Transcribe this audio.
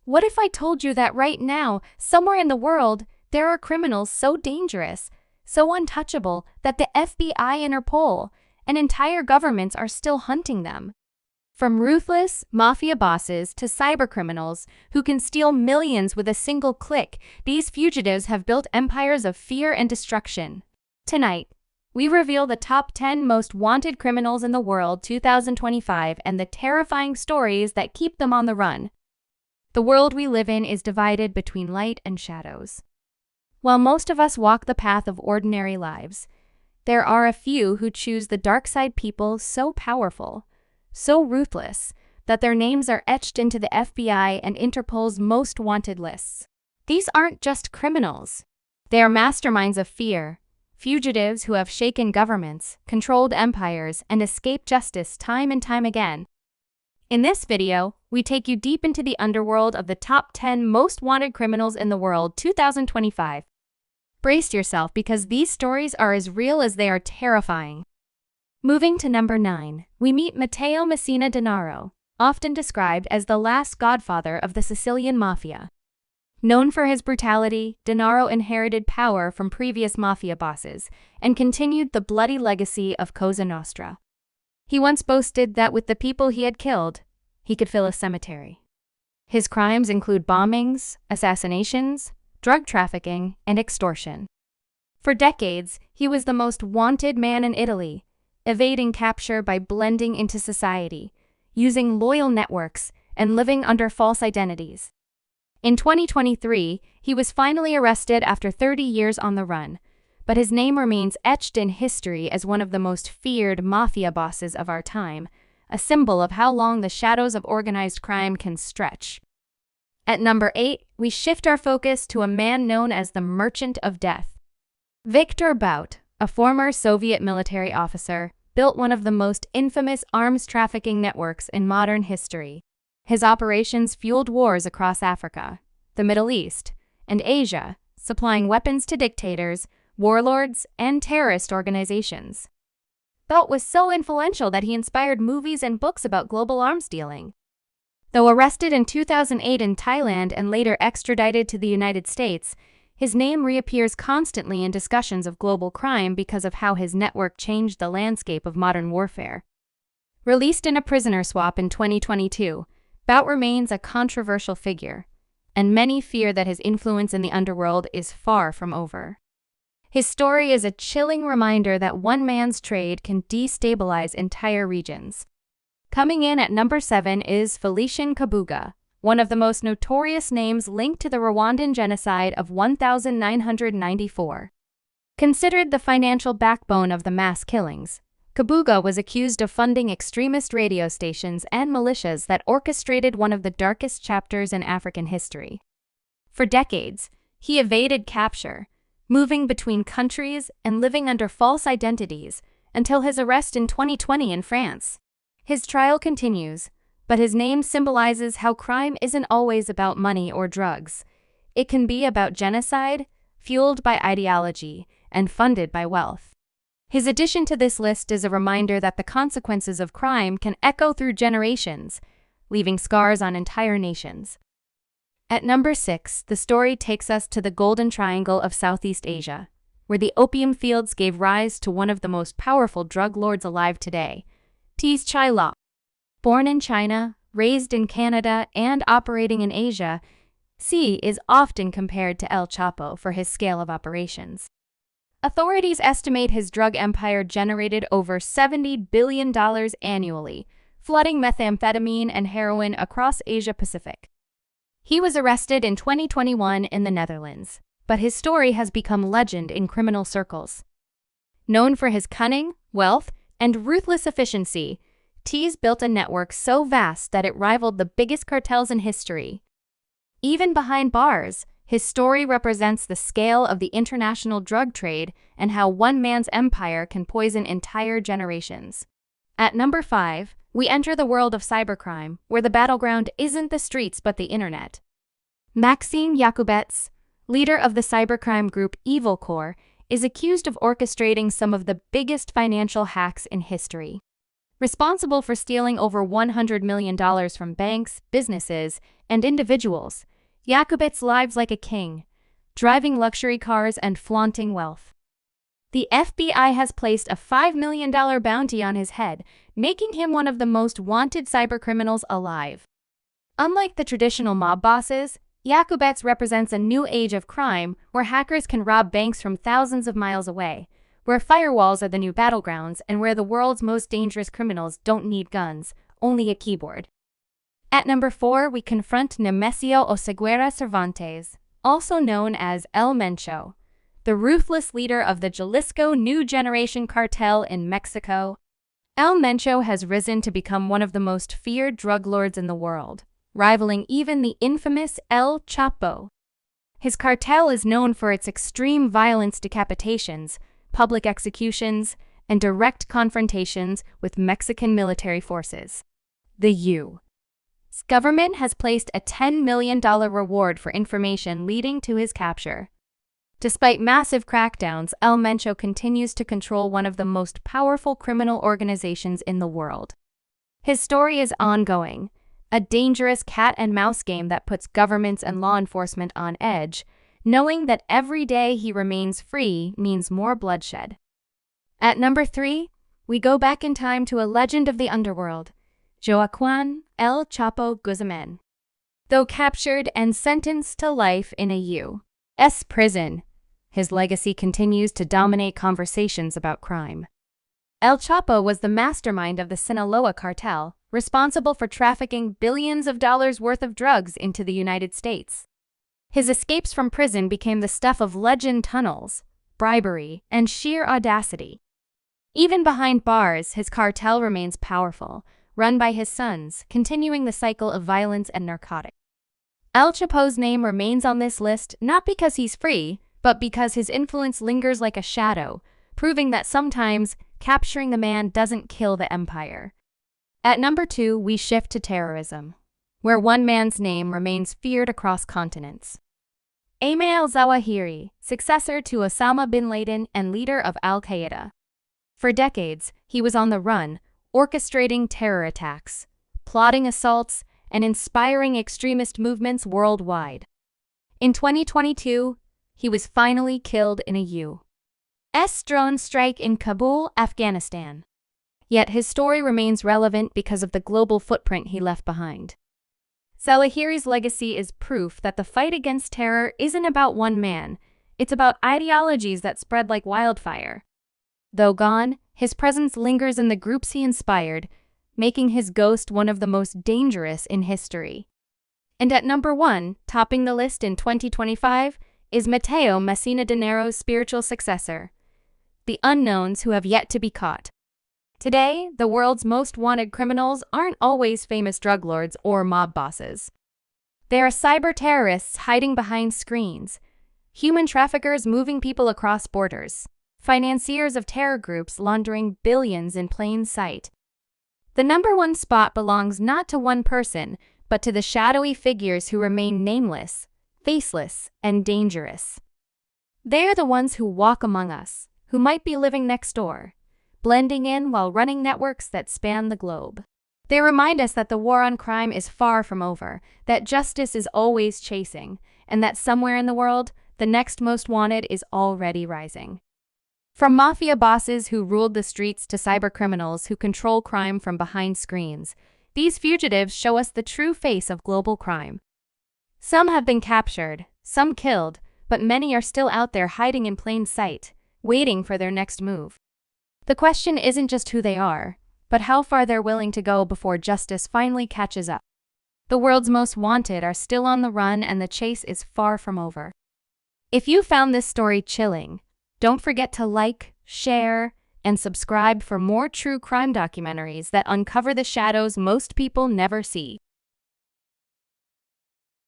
What if I told you that right now, somewhere in the world, there are criminals so dangerous, so untouchable, that the FBI, Interpol, and entire governments are still hunting them? From ruthless mafia bosses to cybercriminals who can steal millions with a single click, these fugitives have built empires of fear and destruction. Tonight, we reveal the top 10 most wanted criminals in the world 2025 and the terrifying stories that keep them on the run. The world we live in is divided between light and shadows. While most of us walk the path of ordinary lives, there are a few who choose the dark side, people so powerful, so ruthless, that their names are etched into the FBI and Interpol's most wanted lists. These aren't just criminals. They are masterminds of fear, fugitives who have shaken governments, controlled empires, and escaped justice time and time again. In this video, we take you deep into the underworld of the top 10 most wanted criminals in the world 2025. Brace yourself because these stories are as real as they are terrifying. Moving to number 9, we meet Matteo Messina Denaro, often described as the last godfather of the Sicilian Mafia. Known for his brutality, Denaro inherited power from previous mafia bosses and continued the bloody legacy of Cosa Nostra. He once boasted that with the people he had killed, he could fill a cemetery. His crimes include bombings, assassinations, drug trafficking, and extortion. For decades, he was the most wanted man in Italy, evading capture by blending into society, using loyal networks, and living under false identities. In 2023, he was finally arrested after 30 years on the run, but his name remains etched in history as one of the most feared mafia bosses of our time, a symbol of how long the shadows of organized crime can stretch. At number 8, we shift our focus to a man known as the Merchant of Death. Viktor Bout, a former Soviet military officer, built one of the most infamous arms trafficking networks in modern history. His operations fueled wars across Africa, the Middle East, and Asia, supplying weapons to dictators, warlords, and terrorist organizations. Bout was so influential that he inspired movies and books about global arms dealing. Though arrested in 2008 in Thailand and later extradited to the United States, his name reappears constantly in discussions of global crime because of how his network changed the landscape of modern warfare. Released in a prisoner swap in 2022, Bout remains a controversial figure, and many fear that his influence in the underworld is far from over. His story is a chilling reminder that one man's trade can destabilize entire regions. Coming in at number 7 is Félicien Kabuga, one of the most notorious names linked to the Rwandan genocide of 1994. Considered the financial backbone of the mass killings, Kabuga was accused of funding extremist radio stations and militias that orchestrated one of the darkest chapters in African history. For decades, he evaded capture, moving between countries and living under false identities until his arrest in 2020 in France. His trial continues, but his name symbolizes how crime isn't always about money or drugs. It can be about genocide, fueled by ideology, and funded by wealth. His addition to this list is a reminder that the consequences of crime can echo through generations, leaving scars on entire nations. At number 6, the story takes us to the Golden Triangle of Southeast Asia, where the opium fields gave rise to one of the most powerful drug lords alive today, Tse Chi Lop. Born in China, raised in Canada, and operating in Asia, Tse is often compared to El Chapo for his scale of operations. Authorities estimate his drug empire generated over $70 billion annually, flooding methamphetamine and heroin across Asia-Pacific. He was arrested in 2021 in the Netherlands, but his story has become legend in criminal circles. Known for his cunning, wealth, and ruthless efficiency, Tse built a network so vast that it rivaled the biggest cartels in history. Even behind bars, his story represents the scale of the international drug trade and how one man's empire can poison entire generations. At number 5, we enter the world of cybercrime, where the battleground isn't the streets but the internet. Maksim Yakubets, leader of the cybercrime group Evil Corps, is accused of orchestrating some of the biggest financial hacks in history. Responsible for stealing over $100 million from banks, businesses, and individuals, Yakubets lives like a king, driving luxury cars and flaunting wealth. The FBI has placed a $5 million bounty on his head, making him one of the most wanted cybercriminals alive. Unlike the traditional mob bosses, Yakubets represents a new age of crime where hackers can rob banks from thousands of miles away, where firewalls are the new battlegrounds, and where the world's most dangerous criminals don't need guns, only a keyboard. At number 4, we confront Nemesio Oseguera Cervantes, also known as El Mencho, the ruthless leader of the Jalisco New Generation Cartel in Mexico. El Mencho has risen to become one of the most feared drug lords in the world, rivaling even the infamous El Chapo. His cartel is known for its extreme violence, decapitations, public executions, and direct confrontations with Mexican military forces. The U.S. government has placed a $10 million reward for information leading to his capture. Despite massive crackdowns, El Mencho continues to control one of the most powerful criminal organizations in the world. His story is ongoing, a dangerous cat-and-mouse game that puts governments and law enforcement on edge, knowing that every day he remains free means more bloodshed. At number 3, we go back in time to a legend of the underworld, Joaquin El Chapo Guzman. Though captured and sentenced to life in a U.S. prison, his legacy continues to dominate conversations about crime. El Chapo was the mastermind of the Sinaloa cartel, responsible for trafficking billions of dollars worth of drugs into the United States. His escapes from prison became the stuff of legend: tunnels, bribery, and sheer audacity. Even behind bars, his cartel remains powerful, run by his sons, continuing the cycle of violence and narcotics. El Chapo's name remains on this list not because he's free, but because his influence lingers like a shadow, proving that sometimes capturing the man doesn't kill the empire. At number 2, we shift to terrorism, where one man's name remains feared across continents. Ayman al-Zawahiri, successor to Osama bin Laden and leader of al-Qaeda. For decades, he was on the run, orchestrating terror attacks, plotting assaults, and inspiring extremist movements worldwide. In 2022, he was finally killed in a U.S. drone strike in Kabul, Afghanistan. Yet his story remains relevant because of the global footprint he left behind. Zawahiri's legacy is proof that the fight against terror isn't about one man, it's about ideologies that spread like wildfire. Though gone, his presence lingers in the groups he inspired, making his ghost one of the most dangerous in history. And at number 1, topping the list in 2025, is Matteo Messina Denaro's spiritual successor, the unknowns who have yet to be caught. Today, the world's most wanted criminals aren't always famous drug lords or mob bosses. They are cyber terrorists hiding behind screens, human traffickers moving people across borders, financiers of terror groups laundering billions in plain sight. The number 1 spot belongs not to one person, but to the shadowy figures who remain nameless, faceless, and dangerous. They are the ones who walk among us, who might be living next door, blending in while running networks that span the globe. They remind us that the war on crime is far from over, that justice is always chasing, and that somewhere in the world, the next most wanted is already rising. From mafia bosses who ruled the streets to cybercriminals who control crime from behind screens, these fugitives show us the true face of global crime. Some have been captured, some killed, but many are still out there hiding in plain sight, waiting for their next move. The question isn't just who they are, but how far they're willing to go before justice finally catches up. The world's most wanted are still on the run, and the chase is far from over. If you found this story chilling, don't forget to like, share, and subscribe for more true crime documentaries that uncover the shadows most people never see.